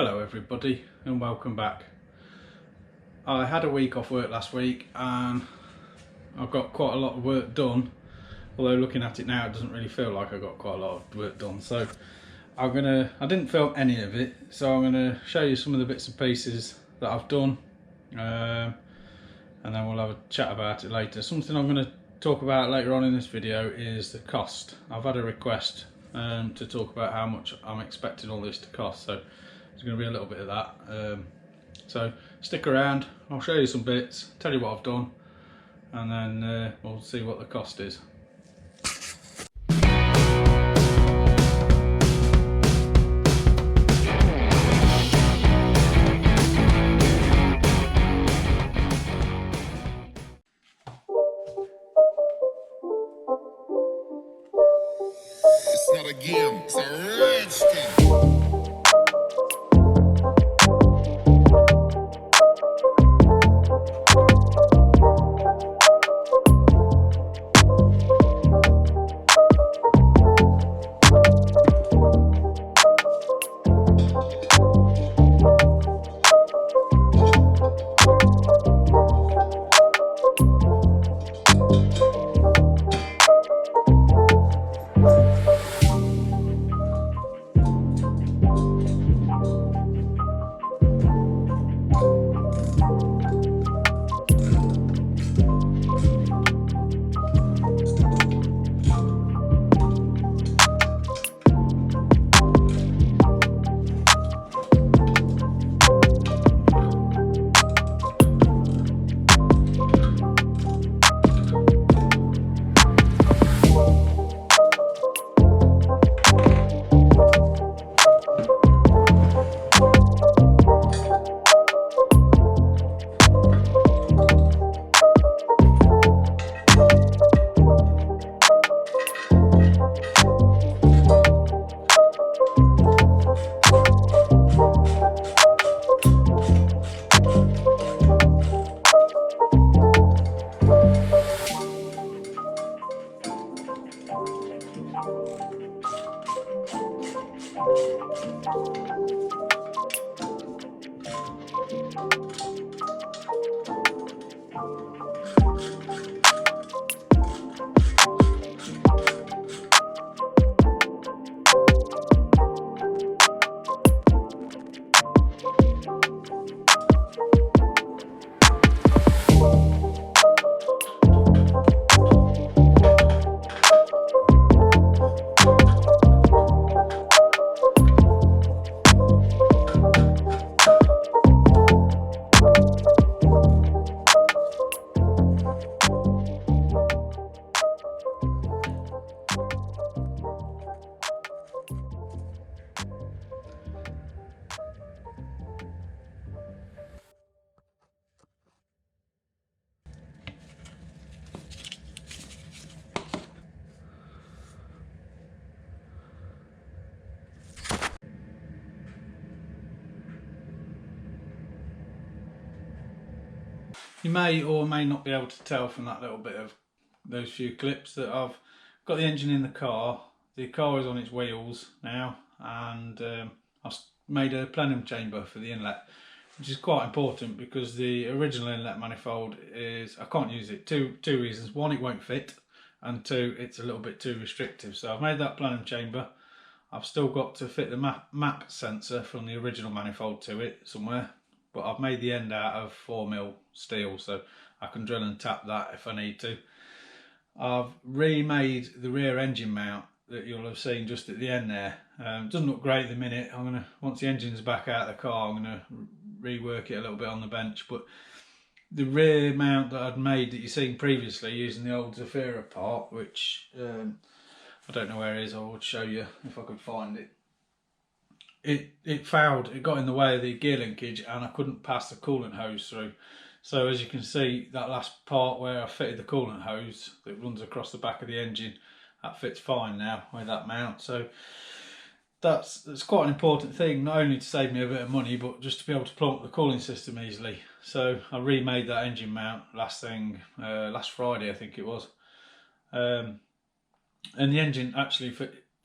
Hello everybody and welcome back. I had a week off work last week and I've got quite a lot of work done, although looking at it now it doesn't really feel like I got quite a lot of work done. So I didn't film any of it, so I'm going to show you some of the bits and pieces that I've done, and then we'll have a chat about it later. Something I'm going to talk about later on in this video is the cost. I've had a request to talk about how much I'm expecting all this to cost, so there's going to be a little bit of that. So stick around, I'll show you some bits, tell you what I've done, and then we'll see what the cost is. It's not a game, it's a rich thing. You may or may not be able to tell from that little bit of those few clips that I've got the engine in the car. The car is on its wheels now, and I've made a plenum chamber for the inlet, which is quite important because the original inlet manifold I can't use it. Two reasons: one, it won't fit, and two, it's a little bit too restrictive. So I've made that plenum chamber. I've still got to fit the map sensor from the original manifold to it somewhere, but I've made the end out of 4mm steel, so I can drill and tap that if I need to. I've remade the rear engine mount that you'll have seen just at the end there. It doesn't look great at the minute. Once the engine's back out of the car, I'm gonna rework it a little bit on the bench. But the rear mount that I'd made that you've seen previously using the old Zafira part, which I don't know where it is, I would show you if I could find it. It fouled, it got in the way of the gear linkage and I couldn't pass the coolant hose through. So as you can see, that last part where I fitted the coolant hose that runs across the back of the engine, that fits fine now with that mount. So that's quite an important thing, not only to save me a bit of money, but just to be able to plumb up the cooling system easily. So I remade that engine mount last Friday I think it was. And the engine actually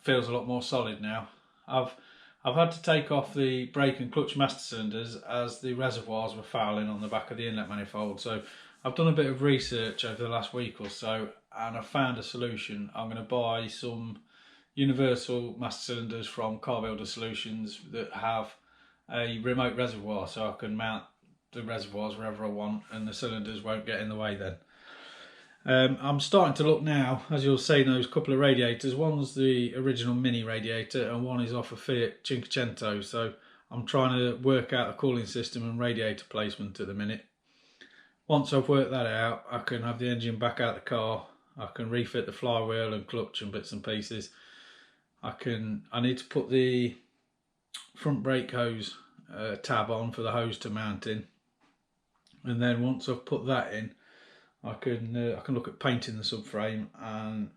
feels a lot more solid now. I've I've had to take off the brake and clutch master cylinders as the reservoirs were fouling on the back of the inlet manifold. So I've done a bit of research over the last week or so, and I've found a solution. I'm going to buy some universal master cylinders from Car Builder Solutions that have a remote reservoir, so I can mount the reservoirs wherever I want and the cylinders won't get in the way then. I'm starting to look now, as you'll see, those couple of radiators. One's the original mini radiator and one is off a Fiat Cinquecento, so I'm trying to work out the cooling system and radiator placement at the minute. Once I've worked that out, I can have the engine back out the car, I can refit the flywheel and clutch and bits and pieces. I need to put the front brake hose tab on for the hose to mount in, and then once I've put that in, I can look at painting the subframe and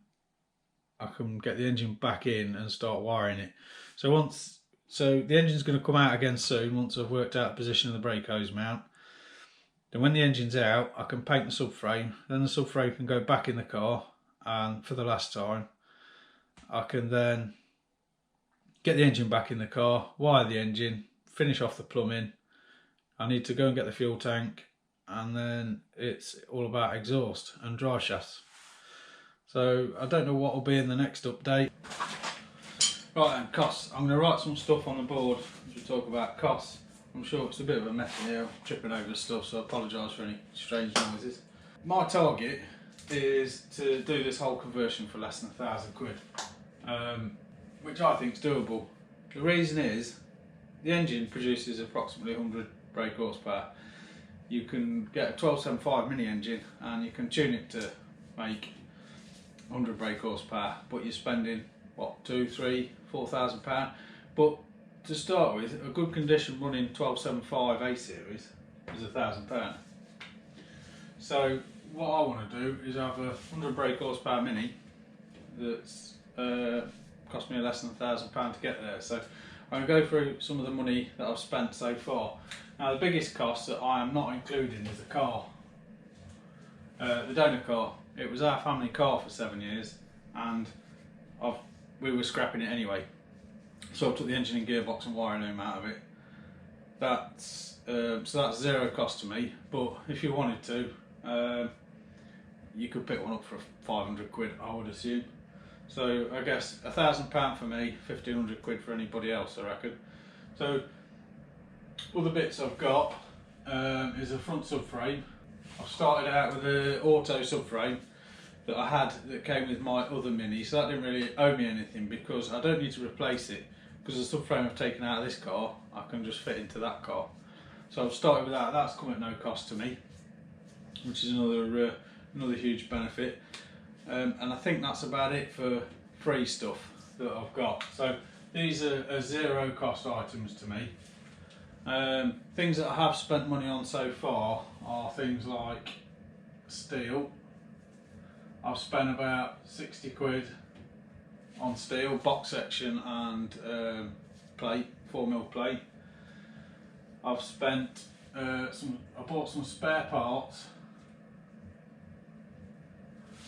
I can get the engine back in and start wiring it. So the engine's going to come out again soon once I've worked out the position of the brake hose mount. Then when the engine's out, I can paint the subframe. Then the subframe can go back in the car, and for the last time, I can then get the engine back in the car, wire the engine, finish off the plumbing. I need to go and get the fuel tank, and then it's all about exhaust and dry shafts. So I don't know what will be in the next update. Right then, costs. I'm going to write some stuff on the board as we talk about costs. I'm sure it's a bit of a mess in here, I'm tripping over stuff, so I apologise for any strange noises. My target is to do this whole conversion for less than £1,000, which I think is doable. The reason is the engine produces approximately 100 brake horsepower. You can get a 1275 mini engine and you can tune it to make 100 brake horsepower, but you're spending what, £2,000, £3,000, £4,000. But to start with, a good condition running 1275 A series is £1,000. So what I want to do is have a 100 brake horsepower mini that's cost me less than £1,000 to get there. So I'm going to go through some of the money that I've spent so far. Now the biggest cost that I am not including is the car, the donor car. It was our family car for 7 years, and we were scrapping it anyway. So I took the engine and gearbox and wiring loom out of it. So that's zero cost to me. But if you wanted to, you could pick one up for 500 quid, I would assume. So I guess £1,000 for me, 1,500 quid for anybody else, I reckon. So other bits I've got is a front subframe. I've started out with an auto subframe that I had that came with my other Mini, so that didn't really owe me anything because I don't need to replace it, because the subframe I've taken out of this car I can just fit into that car. So I've started with that. That's come at no cost to me, which is another huge benefit. And I think that's about it for free stuff that I've got. So these are zero cost items to me. Things that I have spent money on so far are things like steel. I've spent about 60 quid on steel, box section and plate, 4mm plate. I've spent I bought some spare parts,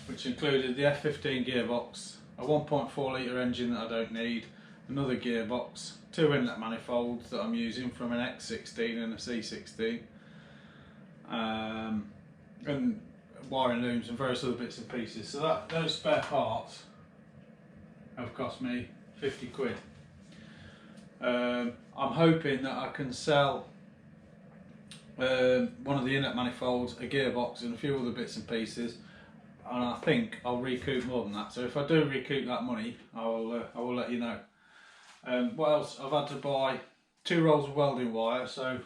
which included the F15 gearbox, a 1.4 litre engine that I don't need, another gearbox, 2 inlet manifolds that I'm using from an X16 and a C16, and wiring looms and various other bits and pieces. So those spare parts have cost me 50 quid. I'm hoping that I can sell one of the inlet manifolds, a gearbox and a few other bits and pieces, and I think I'll recoup more than that. So if I do recoup that money, I will let you know. What else? I've had to buy 2 rolls of welding wire, so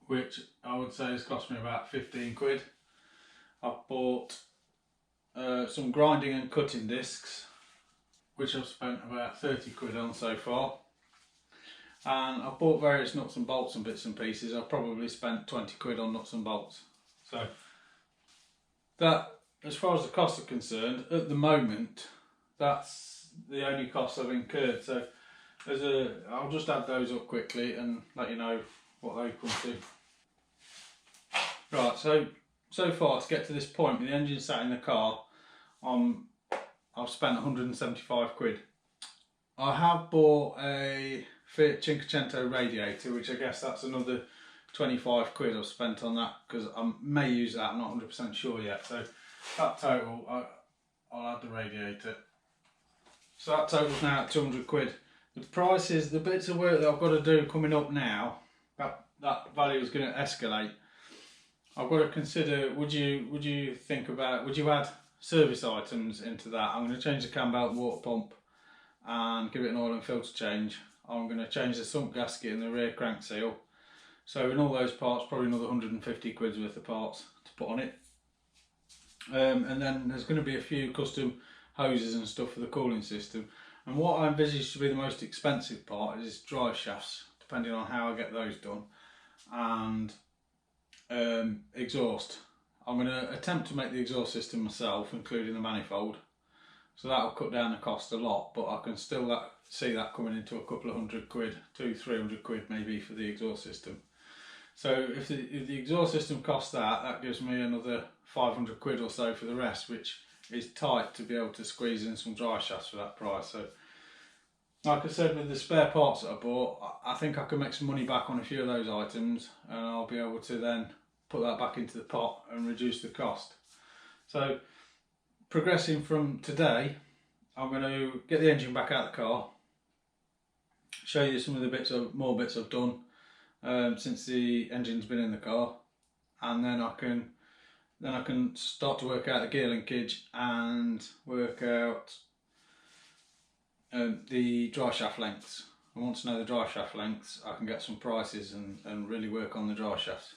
which I would say has cost me about 15 quid. I've bought some grinding and cutting discs, which I've spent about 30 quid on so far. And I've bought various nuts and bolts and bits and pieces. I've probably spent 20 quid on nuts and bolts. So that, as far as the costs are concerned, at the moment, that's the only costs I've incurred. So I'll just add those up quickly and let you know what they come to. Right, so far to get to this point with the engine sat in the car, I've spent 175 quid. I have bought a Fiat Cinquecento radiator, which I guess that's another 25 quid I've spent on that, because I may use that, I'm not 100% sure yet. So that total, I'll add the radiator. So that totals now at 200 quid. The prices, the bits of work that I've got to do coming up now, that value is going to escalate. I've got to consider, would you think about, would you add service items into that? I'm going to change the cam belt water pump and give it an oil and filter change. I'm going to change the sump gasket and the rear crank seal. So in all those parts, probably another 150 quid's worth of parts to put on it. And then there's going to be a few custom hoses and stuff for the cooling system. And what I envisage to be the most expensive part is drive shafts, depending on how I get those done. And exhaust. I'm going to attempt to make the exhaust system myself, including the manifold. So that'll cut down the cost a lot, but I can still see that coming into a couple of 100 quid, 200-300 quid maybe for the exhaust system. So if the exhaust system costs that gives me another 500 quid or so for the rest, which is tight to be able to squeeze in some drive shafts for that price. So like I said, with the spare parts that I bought, I think I can make some money back on a few of those items, and I'll be able to then put that back into the pot and reduce the cost. So progressing from today, I'm going to get the engine back out of the car, show you some of the more bits I've done since the engine's been in the car, and then I can start to work out the gear linkage and work out the drive shaft lengths. I want to know the drive shaft lengths. I can get some prices and really work on the drive shafts.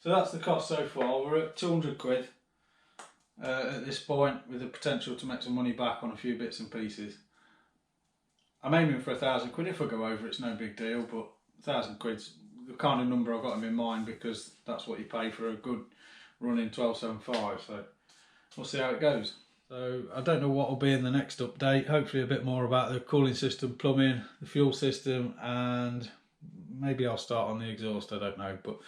So that's the cost so far. We're at 200 quid at this point, with the potential to make some money back on a few bits and pieces. I'm aiming for 1,000 quid. If I go over, it's no big deal, but 1,000 quid's the kind of number I've got in mind, because that's what you pay for a good running 1275. So we'll see how it goes. So I don't know what will be in the next update. Hopefully a bit more about the cooling system, plumbing, the fuel system, and maybe I'll start on the exhaust, I don't know. But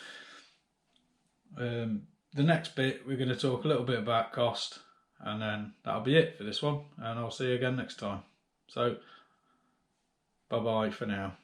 the next bit, we're going to talk a little bit about cost, and then that'll be it for this one, and I'll see you again next time. So bye bye for now.